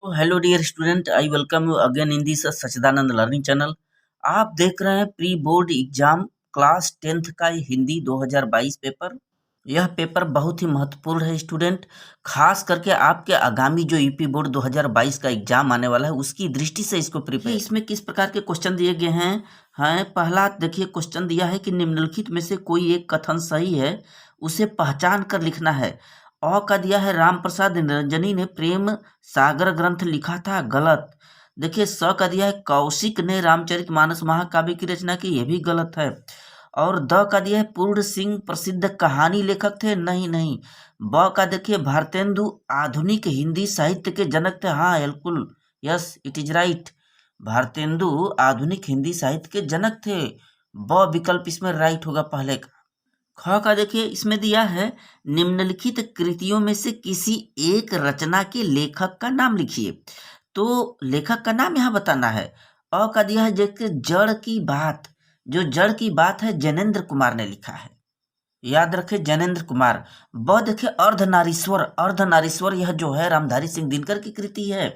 तो hello dear student, I welcome you again in this Sachchidanand learning channel. आप देख रहे हैं pre board exam class 10th का हिंदी 2022 पेपर। यह पेपर बहुत ही महत्वपूर्ण है स्टूडेंट, खास करके आपके आगामी जो यूपी बोर्ड 2022 का एग्जाम आने वाला है उसकी दृष्टि से इसको प्रिपेयर। इसमें किस प्रकार के क्वेश्चन दिए गए हैं पहला देखिए, क्वेश्चन दिया है कि निम्नलिखित में से कोई एक कथन सही है, उसे पहचान कर लिखना है। का दिया है राम प्रसाद निरंजनी ने प्रेम सागर ग्रंथ लिखा था, गलत। देखिए, का दिया है कौशिक ने रामचरितमानस महाकाव्य की रचना की, यह भी गलत है। और का दिया है पूर्ण सिंह प्रसिद्ध कहानी लेखक थे, नहीं नहीं। का देखिए भारतेंदु आधुनिक हिंदी साहित्य के जनक थे, हाँ बिल्कुल, yes it is right. Bharatendu आधुनिक हिंदी साहित्य के जनक थे। विकल्प इसमें राइट होगा पहले का। का देखिए इसमें दिया है निम्नलिखित कृतियों में से किसी एक रचना के लेखक का नाम लिखिए। तो लेखक का नाम यहाँ बताना है। का दिया है जैसे जड़ की बात, जो जड़ की बात है जैनेन्द्र कुमार ने लिखा है, याद रखे जैनेन्द्र कुमार। देखिए अर्धनारीश्वर, अर्धनारीश्वर यह जो है रामधारी सिंह दिनकर की कृति है।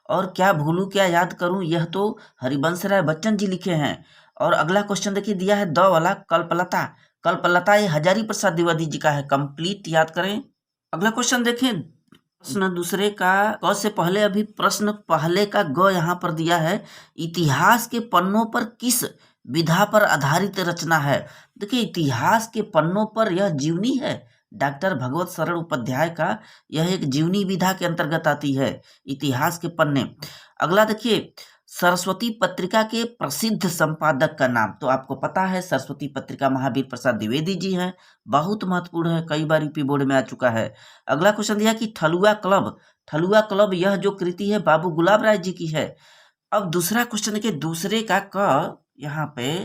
और क्या भूलूं क्या याद करूं, यह तो हरिवंश राय बच्चन जी लिखे हैं। और अगला क्वेश्चन देखिए दिया है वाला कल्पलता। कल्पलता ये हजारी प्रसाद द्विवेदी जी का है, कंप्लीट याद करें। अगला क्वेश्चन देखें, प्रश्न दूसरे का क से पहले अभी प्रश्न पहले का ग यहाँ पर दिया है, इतिहास के पन्नों पर किस विधा पर आधारित रचना है। देखिए इतिहास के पन्नों पर यह जीवनी है, डॉक्टर भगवत शरण उपाध्याय का यह एक जीवनी विधा के अंतर्गत आती है, इतिहास के पन्ने। अगला देखिए सरस्वती पत्रिका के प्रसिद्ध संपादक का नाम, तो आपको पता है सरस्वती पत्रिका महावीर प्रसाद द्विवेदी जी हैं, बहुत महत्वपूर्ण है, कई बार यूपी बोर्ड में आ चुका है। अगला क्वेश्चन दिया कि ठलुआ क्लब, ठलुआ क्लब यह जो कृति है बाबू गुलाब राय जी की है। अब दूसरा क्वेश्चन देखिए दूसरे का क, यहाँ पे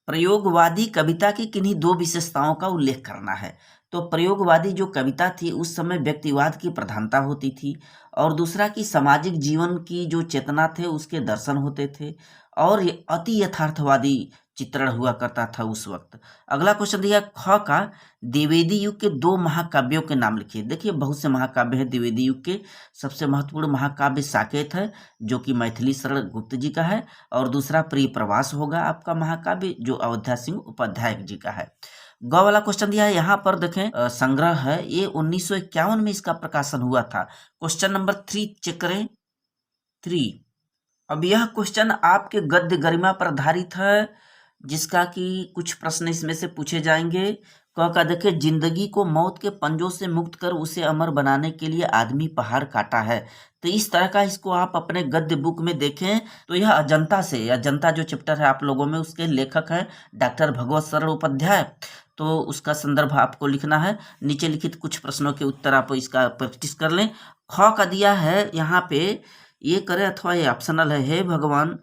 प्रयोगवादी कविता की किन्हीं दो विशेषताओं का उल्लेख करना है। तो प्रयोगवादी जो कविता थी उस समय व्यक्तिवाद की प्रधानता होती थी, और दूसरा कि सामाजिक जीवन की जो चेतना थे उसके दर्शन होते थे, और ये अति यथार्थवादी चित्रण हुआ करता था उस वक्त। अगला क्वेश्चन दिया ख का, द्विवेदी युग के दो महाकाव्यों के नाम लिखिए। देखिए बहुत से महाकाव्य हैं द्विवेदी युग के, सबसे महत्वपूर्ण महाकाव्य साकेत है जो कि मैथिली शरण गुप्त जी का है, और दूसरा प्रिय प्रवास होगा आपका महाकाव्य जो अयोध्या सिंह उपाध्याय जी का है। ग वाला क्वेश्चन दिया है यहाँ पर देखें, संग्रह है ये 1951 में इसका प्रकाशन हुआ था। क्वेश्चन नंबर 3 चेक करें, 3। अब यह क्वेश्चन आपके गद्य गरिमा पर आधारित है, जिसका कि कुछ प्रश्न इसमें से पूछे जाएंगे। क का देखिए जिंदगी को मौत के पंजों से मुक्त कर उसे अमर बनाने के लिए आदमी पहाड़ काटा है। तो इस तरह का इसको आप अपने गद्य बुक में देखें तो यह अजंता से, अजंता जो चैप्टर है आप लोगों में उसके लेखक हैं डॉक्टर भगवत शरण उपाध्याय, तो उसका संदर्भ आपको लिखना है। नीचे लिखित कुछ प्रश्नों के उत्तर आप इसका प्रैक्टिस कर लें। ख का दिया है यहाँ पे, ये करें अथवा ये ऑप्शनल है, हे भगवान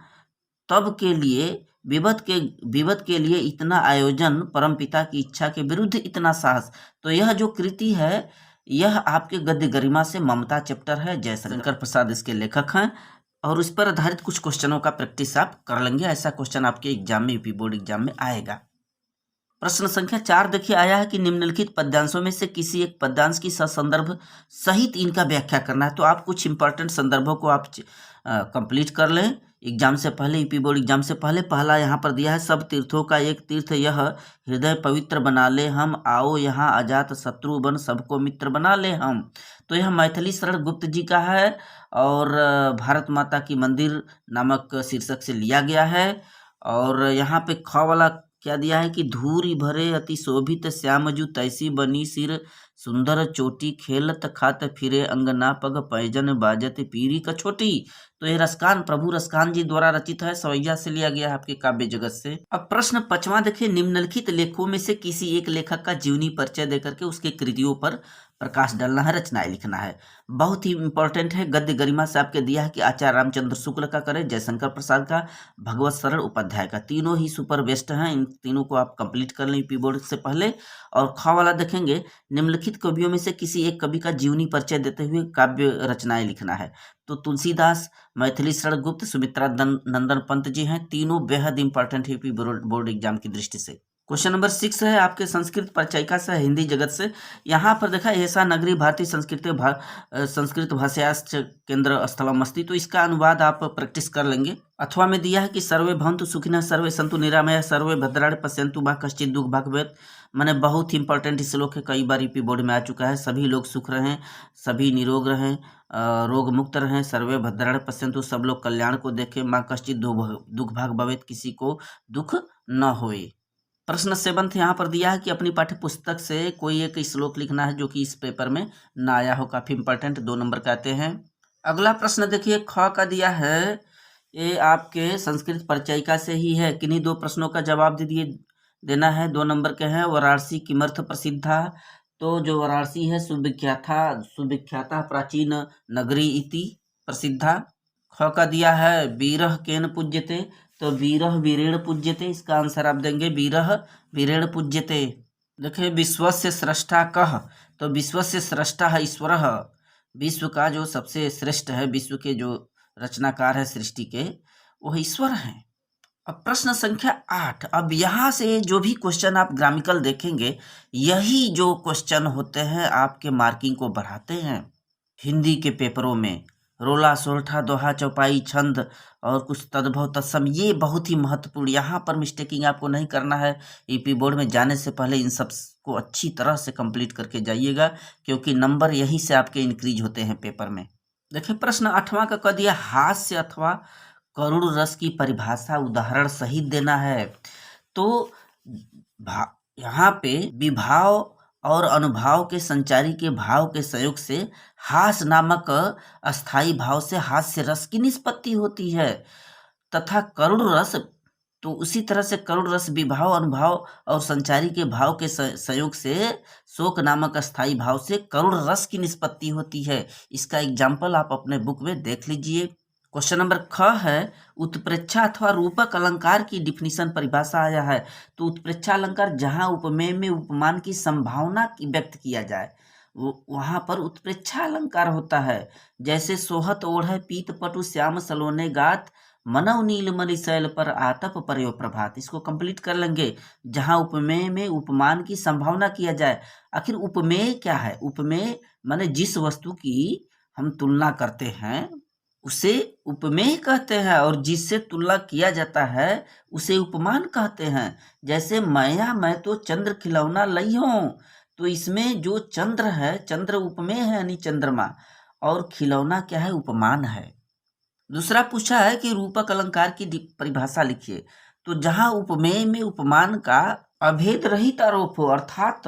तब के लिए विपद के लिए इतना आयोजन, परमपिता की इच्छा के विरुद्ध इतना साहस। तो यह जो कृति है यह आपके गद्य गरिमा से ममता चैप्टर है, जयशंकर प्रसाद इसके लेखक हैं, और उस पर आधारित कुछ क्वेश्चनों का प्रैक्टिस आप कर लेंगे। ऐसा क्वेश्चन आपके एग्जाम में, यूपी बोर्ड एग्जाम में आएगा। प्रश्न संख्या 4 देखिए आया है कि निम्नलिखित पद्यांशों में से किसी एक पद्यांश की ससंदर्भ सहित इनका व्याख्या करना है। तो आप कुछ इंपॉर्टेंट संदर्भों को आप कंप्लीट कर लें एग्जाम से पहले, यूपी बोर्ड एग्जाम से पहले। पहला यहाँ पर दिया है, सब तीर्थों का एक तीर्थ यह, हृदय पवित्र बना ले हम, आओ यहाँ अजात शत्रु बन सबको मित्र बना ले हम। तो यह मैथिली शरण गुप्त जी का है, और भारत माता की मंदिर नामक शीर्षक से लिया गया है। और यहाँ पे ख वाला क्या दिया है कि धूरी भरे अति शोभित श्यामजू तैसी बनी सिर, सुंदर चोटी खेलत खात फिरे अंगना पग पैजन बाजत पीरी कछोटी। तो ये रसकान, प्रभु रसकान जी द्वारा रचित है, सवैया से लिया गया है आपके काव्य जगत से। अब प्रश्न 5वां देखिए, निम्नलिखित लेखों में से किसी एक लेखक का जीवनी परिचय देकर के उसके कृतियों पर प्रकाश डालना है, रचनाएं लिखना है। बहुत ही इंपॉर्टेंट है, गद्य गरिमा से आपके दिया है कि आचार्य रामचंद्र शुक्ल का करें, जयशंकर प्रसाद का, भगवत शरण उपाध्याय का, तीनों ही सुपर बेस्ट हैं। इन तीनों को आप कंप्लीट कर लें यूपी बोर्ड से पहले। और ख वाला देखेंगे, निम्नलिखित कवियों में से किसी एक कवि का जीवनी परिचय देते हुए काव्य रचनाएं लिखना है। तो तुलसीदास, मैथिली शरण गुप्त, सुमित्रा नंदन पंत जी हैं, तीनों बेहद इंपॉर्टेंट है यूपी बोर्ड एग्जाम की दृष्टि से। क्वेश्चन नंबर 6 है आपके संस्कृत परिचयिका से हिंदी जगत से। यहाँ पर देखा एषा नगरी भारतीय संस्कृत भाषायाश्च केंद्र स्थलम अस्ति, तो इसका अनुवाद आप प्रैक्टिस कर लेंगे। अथवा में दिया है कि सर्वे भवन्तु सुखिनः सर्वे सन्तु निरामयाः सर्वे भद्राणि पश्यन्तु मा कश्चित् दुःख भाग् भवेत्। मैंने बहुत ही इंपॉर्टेंट श्लोक है, कई बार यूपी बोर्ड में आ चुका है। सभी लोग सुख रहें, सभी निरोग रहें, रोग मुक्त रहें, सर्वे भद्राणि पश्यन्तु, सब लोग कल्याण को देखें, मा कश्चित् दुःख भाग् भवेत्, किसी को दुख न होए। प्रश्न 7 यहाँ पर दिया है कि अपनी पाठ्य पुस्तक से कोई एक श्लोक लिखना है जो कि इस पेपर में ना आया हो, काफी इंपॉर्टेंट, 2 नंबर का आते हैं। अगला प्रश्न देखिए ख का दिया है, ये आपके संस्कृत परिचयिका से ही है। किन्हीं 2 प्रश्नों का जवाब देना है, 2 नंबर के हैं। वाराणसी किमर्थ प्रसिद्धा, तो जो वाराणसी है सुविख्याता प्राचीन नगरी इति प्रसिद्धा। ख का दिया है वीरः केन पूज्यते, तो वीरः वीरेण पूज्यते, इसका आंसर आप देंगे वीरः वीरेण पूज्यते। देखिए विश्वस्य स्रष्टा कः, तो विश्वस्य स्रष्टा है ईश्वरः, विश्व का जो सबसे श्रेष्ठ है, विश्व के जो रचनाकार है सृष्टि के, वह ईश्वर हैं। अब प्रश्न संख्या 8, अब यहाँ से जो भी क्वेश्चन आप ग्रामिकल देखेंगे, यही जो क्वेश्चन होते हैं आपके मार्किंग को बढ़ाते हैं हिंदी के पेपरों में। रोला सोरठा दोहा चौपाई छंद और कुछ तद्भव तत्सम, ये बहुत ही महत्वपूर्ण, यहाँ पर मिस्टेकिंग आपको नहीं करना है। यूपी बोर्ड में जाने से पहले इन सब को अच्छी तरह से कंप्लीट करके जाइएगा, क्योंकि नंबर यहीं से आपके इंक्रीज होते हैं पेपर में। देखिए प्रश्न 8वां का कह दिया हास्य अथवा करुण रस की परिभाषा उदाहरण सहित देना है। तो यहाँ पे विभाव और अनुभाव के संचारी के भाव के संयोग से हास नामक अस्थाई भाव से हास्य रस की निष्पत्ति होती है, तथा करुण रस, तो उसी तरह से करुण रस विभाव अनुभाव और संचारी के भाव के संयोग से शोक नामक अस्थाई भाव से करुण रस की निष्पत्ति होती है। इसका एग्जाम्पल आप अपने बुक में देख लीजिए। क्वेश्चन नंबर ख है उत्प्रेक्षा अथवा रूपक अलंकार की डिफिनीशन परिभाषा आया है। तो उत्प्रेक्षा अलंकार जहाँ उपमेय में उपमान की संभावना की व्यक्त किया जाए, वहाँ पर उत्प्रेक्षा अलंकार होता है। जैसे सोहत ओढ़ पीत पटु श्याम सलोने गात मनव नीलमणि शैल पर आतप पर्यो प्रभात, इसको कंप्लीट कर लेंगे। जहाँ उपमेय में उपमान की संभावना किया जाए, आखिर उपमेय क्या है? उपमेय माने जिस वस्तु की हम तुलना करते हैं उसे उपमेय कहते हैं, और जिससे तुलना किया जाता है उसे उपमान कहते हैं। जैसे मैं तो चंद्र खिलौना लई हूँ, तो इसमें जो चंद्र है, चंद्र उपमेय है यानी चंद्रमा, और खिलौना क्या है? उपमान है। दूसरा पूछा है कि रूपक अलंकार की परिभाषा लिखिए। तो जहाँ उपमेय में उपमान का अभेद रहित आरोप हो, अर्थात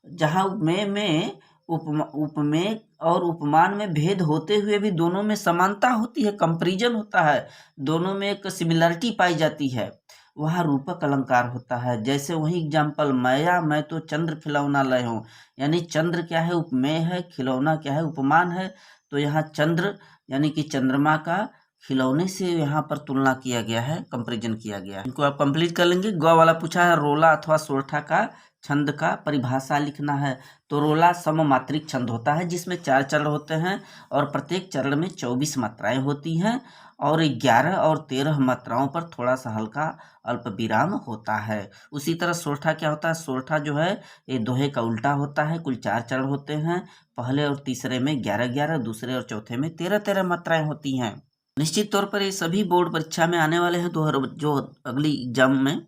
जहाँ उपमेय में उपमेय और उपमान में भेद होते हुए भी दोनों में समानता होती है, कंपैरिजन होता है, दोनों में एक सिमिलरिटी पाई जाती है, वहाँ रूपक अलंकार होता है। जैसे वही एग्जाम्पल मैं तो चंद्र खिलौना लय हूँ, यानी चंद्र क्या है? उपमेय है, खिलौना क्या है? उपमान है। तो यहाँ चंद्र यानी कि चंद्रमा का खिलौने से यहाँ पर तुलना किया गया है, कंपैरिजन किया गया है। इनको आप कंप्लीट कर लेंगे। ग वाला पूछा है रोला अथवा सोरठा का छंद का परिभाषा लिखना है। तो रोला सममात्रिक छंद होता है जिसमें 4 चरण होते हैं और प्रत्येक चरण में 24 मात्राएं होती हैं, और 11 और 13 मात्राओं पर थोड़ा सा हल्का अल्प विराम होता है। उसी तरह सोरठा क्या होता है? सोरठा जो है ये दोहे का उल्टा होता है। कुल 4 चरण होते हैं, पहले और तीसरे में 11-11, दूसरे और चौथे में 13-13 मात्राएं होती हैं। निश्चित तौर पर ये सभी बोर्ड परीक्षा में आने वाले हैं, जो अगली एग्जाम में।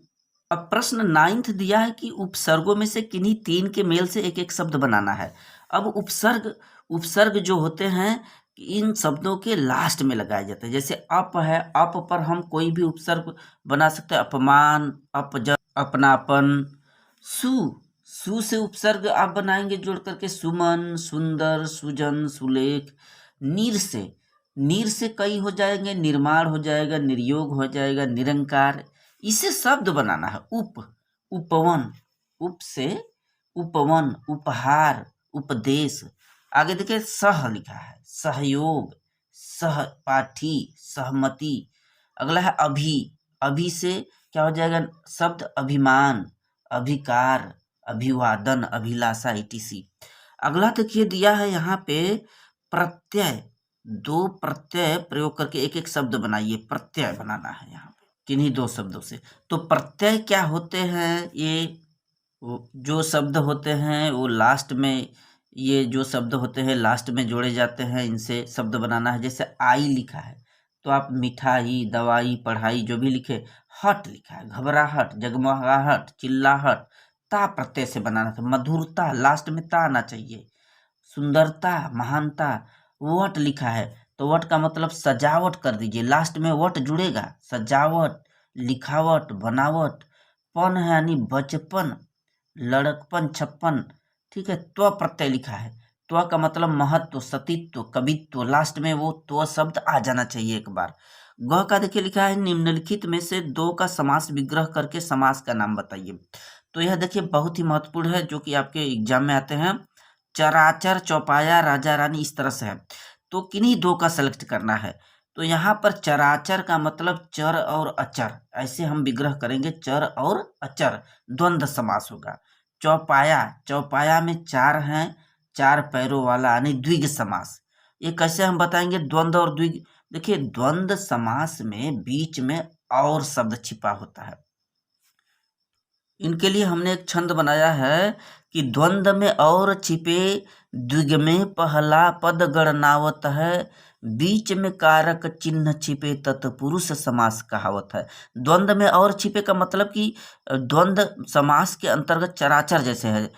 अब प्रश्न 9 दिया है कि उपसर्गों में से किन्हीं 3 के मेल से एक एक शब्द बनाना है। अब उपसर्ग जो होते हैं इन शब्दों के लास्ट में लगाए जाते हैं। जैसे अप है, अप पर हम कोई भी उपसर्ग बना सकते हैं, अपमान, अपजन, अपनापन। सु से उपसर्ग आप बनाएंगे जोड़ करके सुमन, सुंदर, सुजन, सुलेख। नीर से कई हो जाएंगे, निर्माण हो जाएगा, निर्योग हो जाएगा, निरंकार। इसे शब्द बनाना है। उपवन, उप से उपवन, उपहार, उपदेश। आगे देखिए सह लिखा है, सहयोग, सहपाठी, सहमति। अगला है अभी से क्या हो जाएगा? शब्द अभिमान, अभिकार, अभिवादन, अभिलाषा, etc। अगला देखिए दिया है यहाँ पे प्रत्यय, 2 प्रत्यय प्रयोग करके एक एक शब्द बनाइए। प्रत्यय बनाना है यहाँ पे। किन्हीं दो शब्दों से। तो प्रत्यय क्या होते हैं, ये जो शब्द होते हैं वो लास्ट में, ये जो शब्द होते हैं लास्ट में जोड़े जाते हैं, इनसे शब्द बनाना है। जैसे आई लिखा है तो आप मिठाई, दवाई, पढ़ाई जो भी लिखे, हट लिखा है, घबराहट, जगमगाहट, चिल्लाहट, ता प्रत्यय से बनाना था। मधुरता, लास्ट में ता आना चाहिए। सुंदरता, महानता, वट लिखा है तो वट का मतलब सजावट कर दीजिए, लास्ट में वट जुड़ेगा। सजावट, लिखावट, बनावट। पन है यानी बचपन, लड़कपन, छप्पन। ठीक है, त्व प्रत्यय लिखा है, त्व का मतलब महत्व, सतीत्व, कवित्व, लास्ट में वो त्व शब्द आ जाना चाहिए एक बार। ग का देखिए लिखा है निम्नलिखित में से दो का समास विग्रह करके समास का नाम बताइए। तो यह देखिए बहुत ही महत्वपूर्ण है, जो कि आपके एग्जाम में आते हैं। चराचर, चौपाया, राजा रानी, इस तरह से है। तो किन्हीं दो का सेलेक्ट करना है। तो यहाँ पर चराचर का मतलब चर और अचर, ऐसे हम विग्रह करेंगे, चर और अचर, द्वंद्व समास होगा। चौपाया, चौपाया में चार हैं, चार पैरों वाला, यानी द्विग समास। ये कैसे हम बताएंगे द्वंद्व और द्विग? देखिए द्वंद्व समास में बीच में और शब्द छिपा होता है। इनके लिए हमने एक छंद बनाया है कि द्वंद्व में और छिपे, द्विग में पहला पद गणनावत है, बीच में कारक चिन्ह छिपे तत्पुरुष समास कहावत है। द्वंद्व में और छिपे का मतलब कि द्वंद्व समास के अंतर्गत चराचर जैसे है,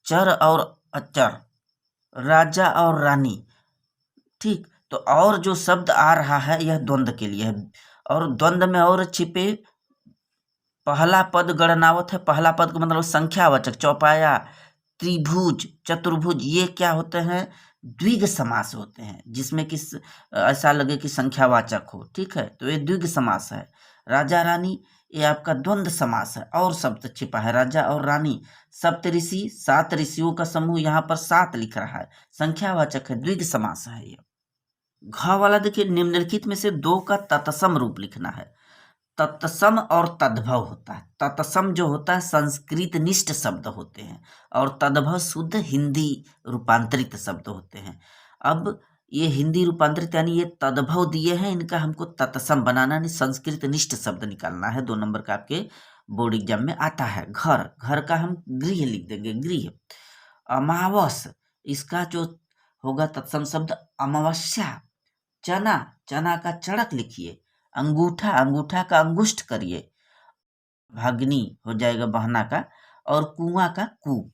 चर और अचर, राजा और रानी। ठीक, तो और जो शब्द आ रहा है यह द्वंद्व के लिए है। और द्वंद्व में और छिपे, पहला पद गणनावत है, पहला पद का मतलब संख्यावाचक, चौपाया, त्रिभुज, चतुर्भुज, ये क्या होते हैं? द्विग समास होते हैं, जिसमें कि ऐसा लगे कि संख्यावाचक हो। ठीक है, तो ये द्विग समास है। राजा रानी, ये आपका द्वंद्व समास है, और शब्द छिपा है, राजा और रानी। सप्तऋषि, सात ऋषियों का समूह, यहाँ पर सात लिख रहा है, संख्यावाचक है, द्विग समास है ये। घ वाला देखिए निम्नलिखित में से दो का तत्सम रूप लिखना है। तत्सम और तद्भव होता है। तत्सम जो होता है संस्कृत निष्ठ शब्द होते हैं, और तद्भव शुद्ध हिंदी रूपांतरित शब्द होते हैं। अब ये हिंदी रूपांतरित यानी ये तद्भव दिए हैं, इनका हमको तत्सम बनाना, नहीं संस्कृत निष्ठ शब्द निकालना है। 2 नंबर का आपके बोर्ड एग्जाम में आता है। घर, घर का हम गृह लिख देंगे, गृह। अमावस, इसका जो होगा तत्सम शब्द अमावस्या। चना, चना का चड़क लिखिए। अंगूठा, अंगूठा का अंगुष्ठ करिए। भागनी हो जाएगा बहना का, और कुआं का कूप।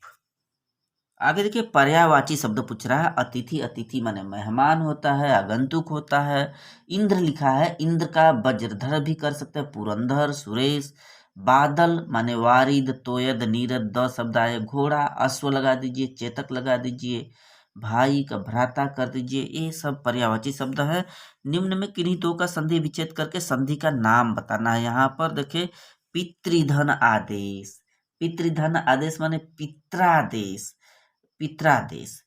आगे देखिए पर्यायवाची शब्द पूछ रहा है। अतिथि, अतिथि माने मेहमान होता है, आगंतुक होता है। इंद्र लिखा है, इंद्र का वज्रधर भी कर सकते हैं, पुरंदर, सुरेश। बादल माने वारिद, तोयद, नीरद, द शब्द आए। घोड़ा, अश्व लगा दीजिए, चेतक लगा दीजिए। भाई का भ्राता कर दीजिए। ये सब पर्यायवाची शब्द है। निम्न में किन्हीं दो का संधि विच्छेद करके संधि का नाम बताना है। यहाँ पर देखिए पितृधन आदेश, पितृधन आदेश माने पित्रादेश, पित्रादेश,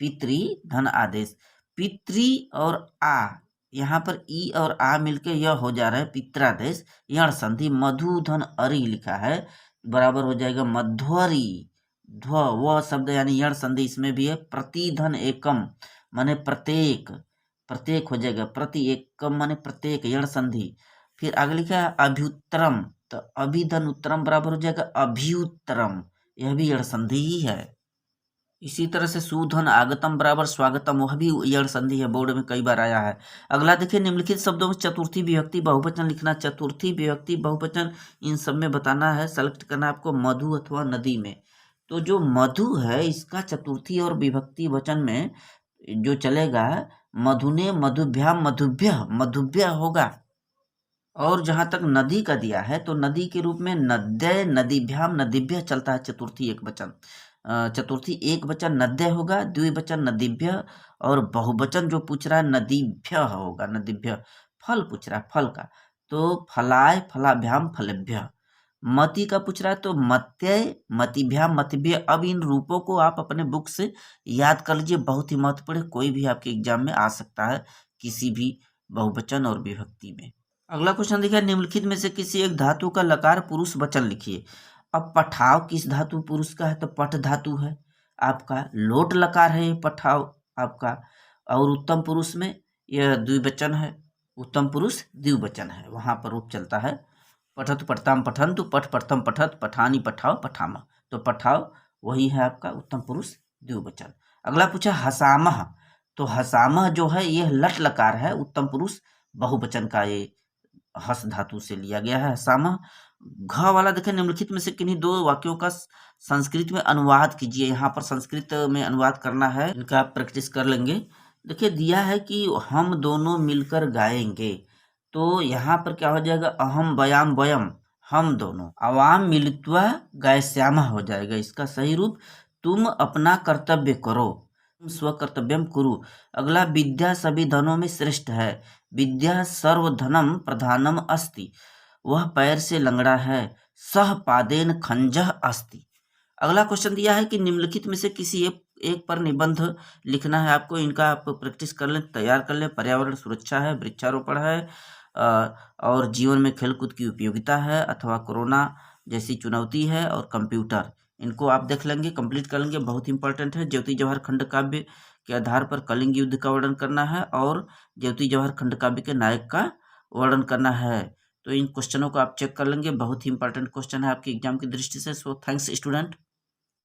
पितृ धन आदेश। पितृ और आ, यहाँ पर ई और आ मिलके यह हो जा रहा है पित्रादेश। यण संधि, मधु धन अरि लिखा है, बराबर हो जाएगा मध्वरी। ध्व वह शब्द यानी यण संधि इसमें भी है। प्रतिधन एकम माने प्रत्येक, प्रत्येक हो जाएगा, प्रति एकम माने प्रत्येक, यण संधि। फिर आगे लिखा है अभ्युत्तरम, तो अभिधन उत्तरम बराबर हो जाएगा अभ्युत्तरम, यह भी यण संधि ही है। इसी तरह से सुधन आगतम बराबर स्वागतम, वह भी यण संधि है, बोर्ड में कई बार आया है। अगला देखिए निम्नलिखित शब्दों में चतुर्थी विभक्ति बहुवचन लिखना। चतुर्थी विभक्ति बहुवचन इन सब में बताना है, सेलेक्ट करना है आपको मधु अथवा नदी में। तो जो मधु है इसका चतुर्थी और विभक्ति वचन में जो चलेगा, मधुने, मधुभ्याम, मधुभ्य, मधुभ्य होगा। और जहां तक नदी का दिया है तो नदी के रूप में नद्य, नदीभ्याम, नदीभ्य चलता है चतुर्थी एक वचन। चतुर्थी एक वचन नद्य होगा, द्विवचन नदीभ्य, और बहुवचन जो पूछ रहा है नदीभ्य होगा, नदीभ्य। फल पूछ रहा है, फल का, तो फलाय, फलाभ्याम, फलेभ्य। मति का पूछ रहा है तो मत्यय, मतिभ्याम, मतिभ्य। अब इन रूपों को आप अपने बुक से याद कर लीजिए, बहुत ही महत्वपूर्ण है, कोई भी आपके एग्जाम में आ सकता है किसी भी बहुवचन और विभक्ति में। अगला क्वेश्चन देखिए निम्नलिखित में से किसी एक धातु का लकार पुरुष वचन लिखिए। अब पठाव किस धातु पुरुष का है, तो पठ धातु है आपका। लोट लकार है ये पठाव आपका। और उत्तम पुरुष में यह द्विवचन है, उत्तम पुरुष द्विवचन है, वहां पर रूप चलता है पठतु पठताम पठन्तु, पठ पठतम पठत, पठानी पठाओ पठामा। तो पठाओ वही है आपका उत्तम पुरुष द्विवचन। अगला पूछा हसामह, तो हसामह जो है ये लट लकार है, उत्तम पुरुष बहुवचन का ये हस धातु से लिया गया है हसामह। घ वाला देखें, निम्नलिखित में से किन्हीं दो वाक्यों का संस्कृत में अनुवाद कीजिए। यहाँ पर संस्कृत में अनुवाद करना है, इनका आप प्रैक्टिस कर लेंगे। देखिए दिया है कि हम दोनों मिलकर गाएंगे, तो यहाँ पर क्या हो जाएगा, अहम बयाम वयम, हम दोनों, अवाम मिलित्वा गायस्यामः हो जाएगा। इसका सही रूप तुम अपना कर्तव्य करो, तुम स्वकर्तव्यम कुरु। अगला विद्या सभी धनों में श्रेष्ठ है, विद्या सर्वधनम प्रधानम अस्ति, वह पैर से लंगड़ा है, सह पादेन खंजह अस्ति। अगला क्वेश्चन दिया है कि निम्नलिखित में से किसी एक पर निबंध लिखना है आपको, इनका आप प्रैक्टिस कर लें, तैयार कर लें। पर्यावरण सुरक्षा है, वृक्षारोपण है, और जीवन में खेलकूद की उपयोगिता है, अथवा कोरोना जैसी चुनौती है, और कंप्यूटर। इनको आप देख लेंगे, कंप्लीट कर लेंगे, बहुत इंपॉर्टेंट है। ज्योति जवाहर खंड काव्य के आधार पर कलिंग युद्ध का वर्णन करना है, और ज्योति जवाहर खंड काव्य के नायक का वर्णन करना है। तो इन क्वेश्चनों को आप चेक कर लेंगे, बहुत ही इंपॉर्टेंट क्वेश्चन है आपके एग्जाम की दृष्टि से। So thanks student.